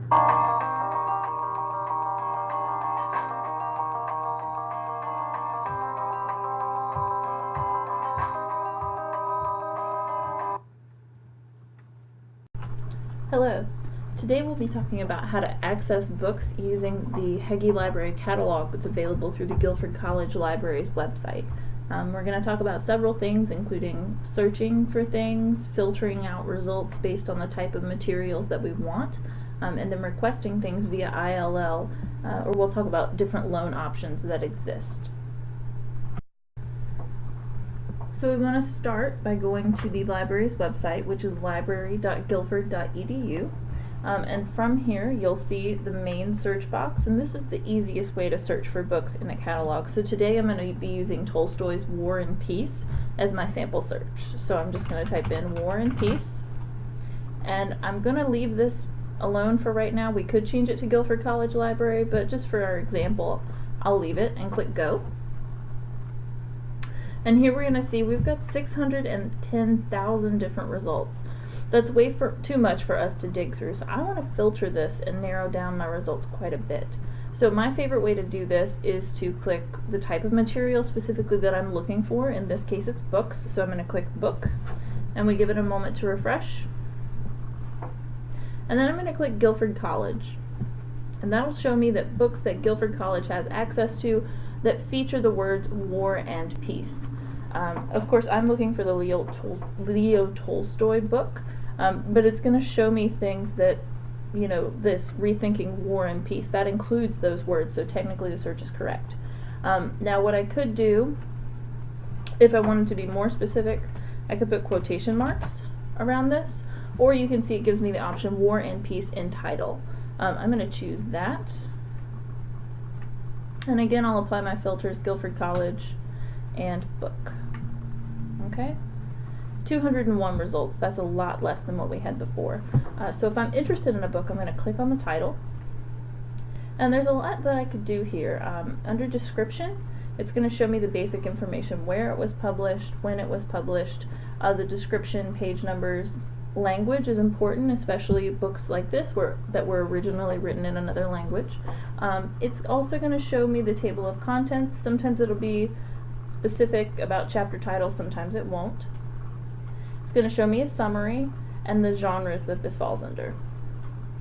Hello. Today we'll be talking about how to access books using the Heggie Library catalog that's available through the Guilford College Library's website. We're going to talk about several things, including searching for things, filtering out results based on the type of materials that we want, and then requesting things via ILL, or we'll talk about different loan options that exist. So we want to start by going to the library's website, which is library.guilford.edu. And from here, you'll see the main search box, and this is the easiest way to search for books in a catalog. So today I'm going to be using Tolstoy's War and Peace as my sample search. So I'm just going to type in War and Peace, and I'm going to leave this alone for right now. We could change it to Guilford College Library, but just for our example, I'll leave it and click Go. And here we're going to see we've got 610,000 different results. That's way too much for us to dig through, so I want to filter this and narrow down my results quite a bit. So my favorite way to do this is to click the type of material specifically that I'm looking for. In this case it's books, so I'm going to click Book, and we give it a moment to refresh. And then I'm going to click Guilford College, and that'll show me that books that Guilford College has access to that feature the words War and Peace. Of course, I'm looking for the Leo Tolstoy book, but it's going to show me things that, this Rethinking War and Peace, that includes those words, so technically the search is correct. Now what I could do, if I wanted to be more specific, I could put quotation marks around this, or you can see it gives me the option War and Peace in title. I'm going to choose that. And again, I'll apply my filters, Guilford College and book. Okay, 201 results. That's a lot less than what we had before. So if I'm interested in a book, I'm going to click on the title. And there's a lot that I could do here. Under description, it's going to show me the basic information, where it was published, when it was published, the description, page numbers. Language is important, especially books like this that were originally written in another language. It's also going to show me the table of contents. Sometimes it'll be specific about chapter titles, sometimes it won't. It's going to show me a summary and the genres that this falls under.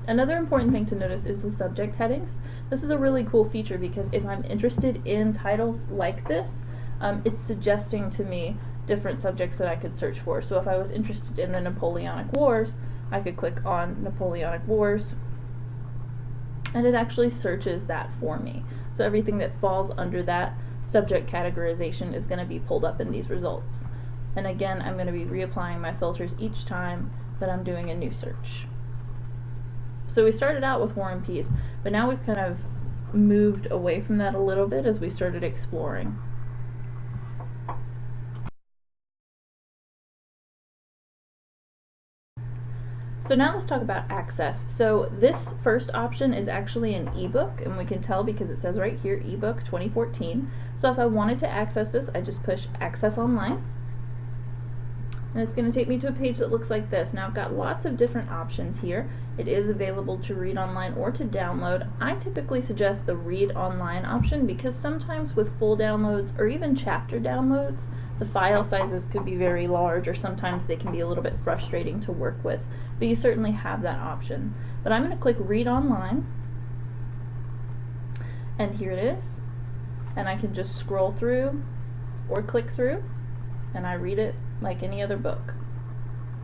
Another important thing to notice is the subject headings. This is a really cool feature because if I'm interested in titles like this, it's suggesting to me different subjects that I could search for. So if I was interested in the Napoleonic Wars, I could click on Napoleonic Wars, and it actually searches that for me. So everything that falls under that subject categorization is going to be pulled up in these results. And again, I'm going to be reapplying my filters each time that I'm doing a new search. So we started out with War and Peace, but now we've kind of moved away from that a little bit as we started exploring. So now let's talk about access. So this first option is actually an ebook, and we can tell because it says right here, ebook 2014. So if I wanted to access this, I just push Access Online. And it's going to take me to a page that looks like this. Now I've got lots of different options here. It is available to read online or to download. I typically suggest the read online option because sometimes with full downloads or even chapter downloads, the file sizes could be very large, or sometimes they can be a little bit frustrating to work with. But you certainly have that option. But I'm going to click Read Online, and here it is. And I can just scroll through or click through, and I read it like any other book.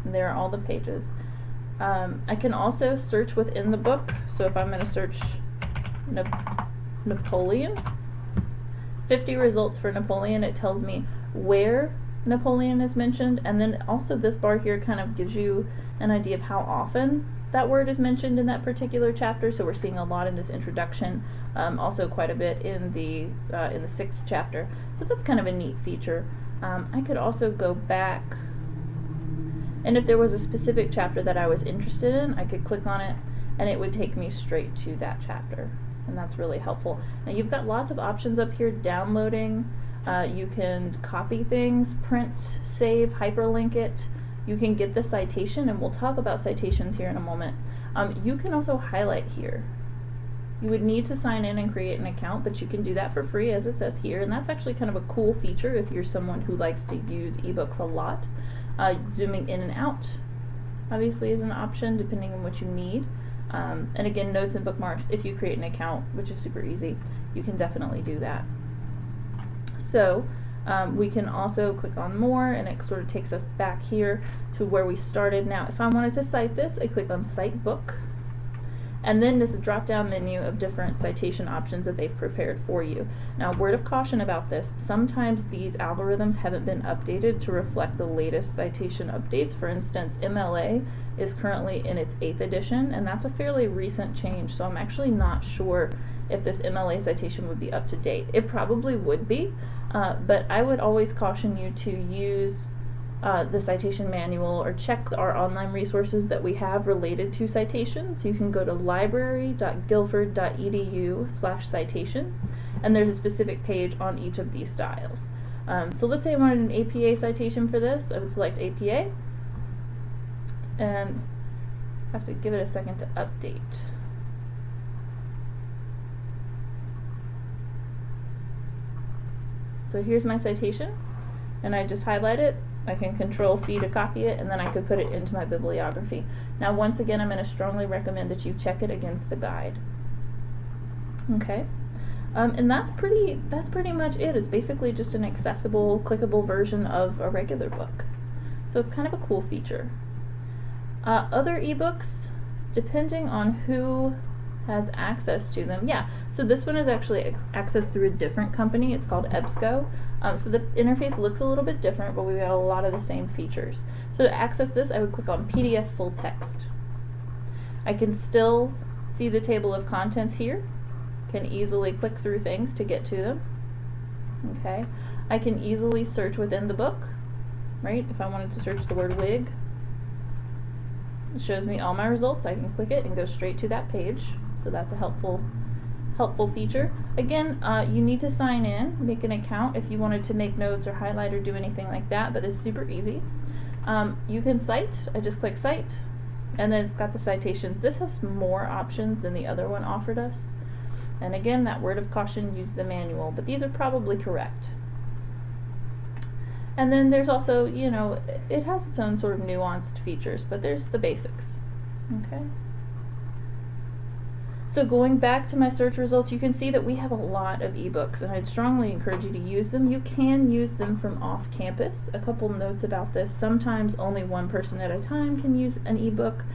And there are all the pages. I can also search within the book. So if I'm going to search Napoleon, 50 results for Napoleon, it tells me where Napoleon is mentioned, and then also this bar here kind of gives you an idea of how often that word is mentioned in that particular chapter. So we're seeing a lot in this introduction, also quite a bit in the 6th chapter. So that's kind of a neat feature. I could also go back, and if there was a specific chapter that I was interested in, I could click on it and it would take me straight to that chapter, and that's really helpful. Now you've got lots of options up here. Downloading, you can copy things, print, save, hyperlink it. You can get the citation, and we'll talk about citations here in a moment. You can also highlight here. You would need to sign in and create an account, but you can do that for free as it says here, and that's actually kind of a cool feature if you're someone who likes to use ebooks a lot. Zooming in and out obviously is an option depending on what you need. And again, notes and bookmarks, if you create an account, which is super easy, you can definitely do that. So we can also click on more, and it sort of takes us back here to where we started. Now, if I wanted to cite this, I click on Cite Book, and then this drop-down menu of different citation options that they've prepared for you. Now, word of caution about this, sometimes these algorithms haven't been updated to reflect the latest citation updates. For instance, MLA is currently in its 8th edition, and that's a fairly recent change, so I'm actually not sure if this MLA citation would be up to date. It probably would be, but I would always caution you to use the citation manual or check our online resources that we have related to citations. You can go to library.guilford.edu/citation, and there's a specific page on each of these styles. So let's say I wanted an APA citation for this. I would select APA, and I have to give it a second to update. So here's my citation, and I just highlight it. I can Control-C to copy it, and then I could put it into my bibliography. Now, once again, I'm going to strongly recommend that you check it against the guide. Okay, and that's pretty much it. It's basically just an accessible, clickable version of a regular book. So it's kind of a cool feature. Other ebooks, depending on who has access to them. Yeah, so this one is actually accessed through a different company. It's called EBSCO. So the interface looks a little bit different, but we got a lot of the same features. So to access this, I would click on PDF full text. I can still see the table of contents here. Can easily click through things to get to them. Okay, I can easily search within the book, right? If I wanted to search the word wig, it shows me all my results. I can click it and go straight to that page. So that's a helpful feature. Again, you need to sign in, make an account if you wanted to make notes or highlight or do anything like that, but it's super easy. You can cite. I just click Cite, and then it's got the citations. This has more options than the other one offered us. And again, that word of caution, use the manual, but these are probably correct. And then there's also, you know, it has its own sort of nuanced features, but there's the basics. Okay. So going back to my search results, you can see that we have a lot of ebooks, and I'd strongly encourage you to use them. You can use them from off campus. A couple notes about this. Sometimes only one person at a time can use an ebook.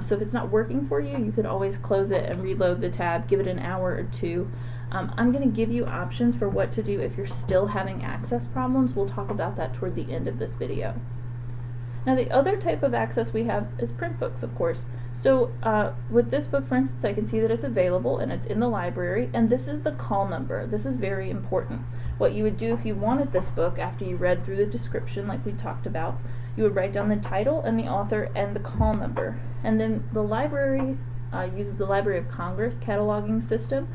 So if it's not working for you, you could always close it and reload the tab, give it an hour or two. I'm going to give you options for what to do if you're still having access problems. We'll talk about that toward the end of this video. Now, the other type of access we have is print books, of course. So with this book, for instance, I can see that it's available and it's in the library, and this is the call number. This is very important. What you would do if you wanted this book after you read through the description like we talked about, you would write down the title and the author and the call number. And then the library uses the Library of Congress cataloging system,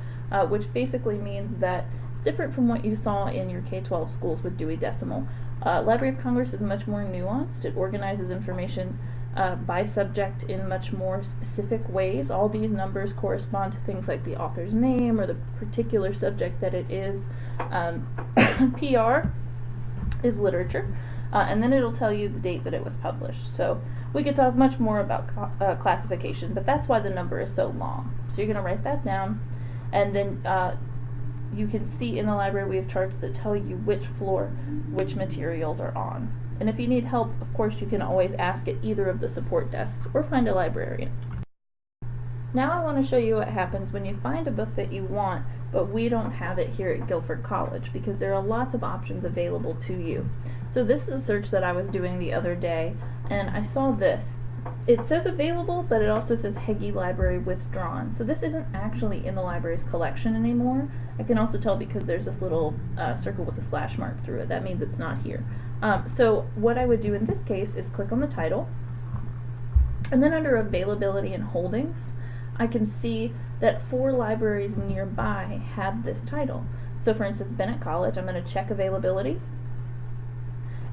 which basically means that it's different from what you saw in your K-12 schools with Dewey Decimal. Library of Congress is much more nuanced. It organizes information by subject in much more specific ways. All these numbers correspond to things like the author's name or the particular subject that it is. PR is literature, and then it'll tell you the date that it was published. So we could talk much more about classification, but that's why the number is so long. So you're going to write that down, and then you can see in the library we have charts that tell you which floor which materials are on. And if you need help, of course, you can always ask at either of the support desks or find a librarian. Now I want to show you what happens when you find a book that you want, but we don't have it here at Guilford College, because there are lots of options available to you. So this is a search that I was doing the other day, and I saw this. It says available, but it also says Heggie Library withdrawn. So this isn't actually in the library's collection anymore. I can also tell because there's this little circle with a slash mark through it. That means it's not here. So what I would do in this case is click on the title, and then under availability and holdings, I can see that 4 libraries nearby have this title. So for instance, Bennett College, I'm going to check availability,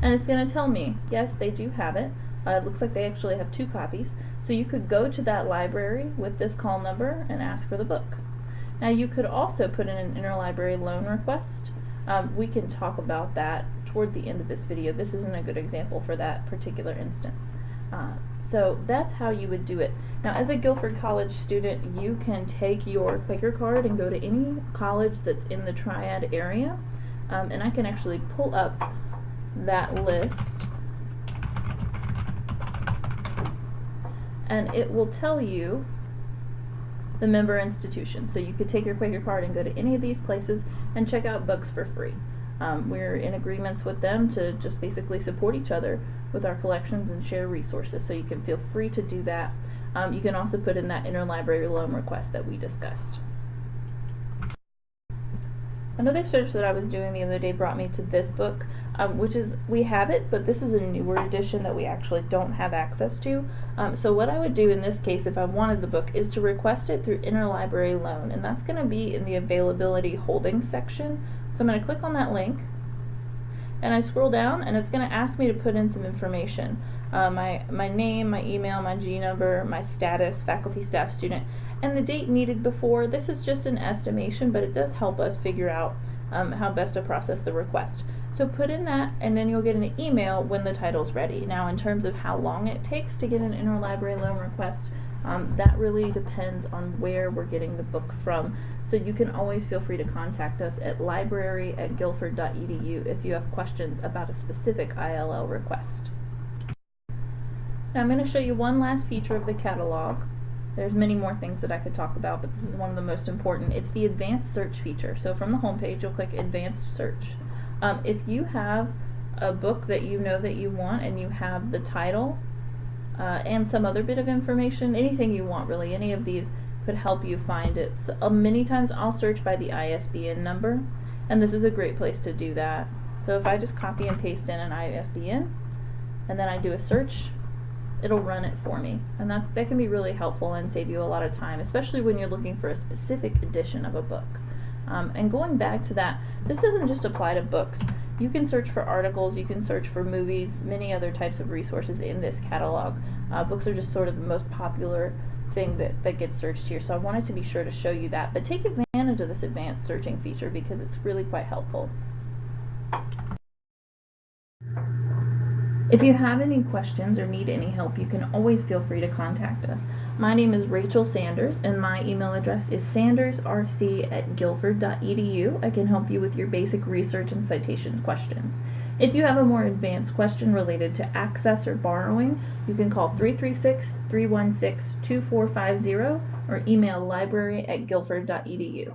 and it's going to tell me, yes, they do have it. It looks like they actually have 2 copies. So you could go to that library with this call number and ask for the book. Now you could also put in an interlibrary loan request. We can talk about that toward the end of this video. This isn't a good example for that particular instance. So that's how you would do it. Now as a Guilford College student, you can take your Quaker card and go to any college that's in the Triad area. And I can actually pull up that list, and it will tell you the member institution. So you could take your Quaker card and go to any of these places and check out books for free. We're in agreements with them to just basically support each other with our collections and share resources, so you can feel free to do that. You can also put in that interlibrary loan request that we discussed. Another search that I was doing the other day brought me to this book, which is, we have it, but this is a newer edition that we actually don't have access to. So what I would do in this case, if I wanted the book, is to request it through Interlibrary Loan, and that's going to be in the availability holdings section. So I'm going to click on that link, and I scroll down, and it's going to ask me to put in some information. My name, my email, my G number, my status, faculty, staff, student, and the date needed before. This is just an estimation, but it does help us figure out how best to process the request. So put in that, and then you'll get an email when the title's ready. Now in terms of how long it takes to get an interlibrary loan request, that really depends on where we're getting the book from. So you can always feel free to contact us at library@guilford.edu if you have questions about a specific ILL request. Now I'm going to show you one last feature of the catalog. There's many more things that I could talk about, but this is one of the most important. It's the advanced search feature. So from the home page, you'll click advanced search. If you have a book that you know that you want, and you have the title and some other bit of information, anything you want really, any of these could help you find it. So, many times I'll search by the ISBN number, and this is a great place to do that. So if I just copy and paste in an ISBN, and then I do a search, it'll run it for me, and that can be really helpful and save you a lot of time, especially when you're looking for a specific edition of a book. And going back to that, this doesn't just apply to books. You can search for articles, you can search for movies, many other types of resources in this catalog. Books are just sort of the most popular thing that gets searched here, so I wanted to be sure to show you that. But take advantage of this advanced searching feature because it's really quite helpful. If you have any questions or need any help, you can always feel free to contact us. My name is Rachel Sanders, and my email address is sandersrc@guilford.edu. I can help you with your basic research and citation questions. If you have a more advanced question related to access or borrowing, you can call 336-316-2450 or email library@guilford.edu.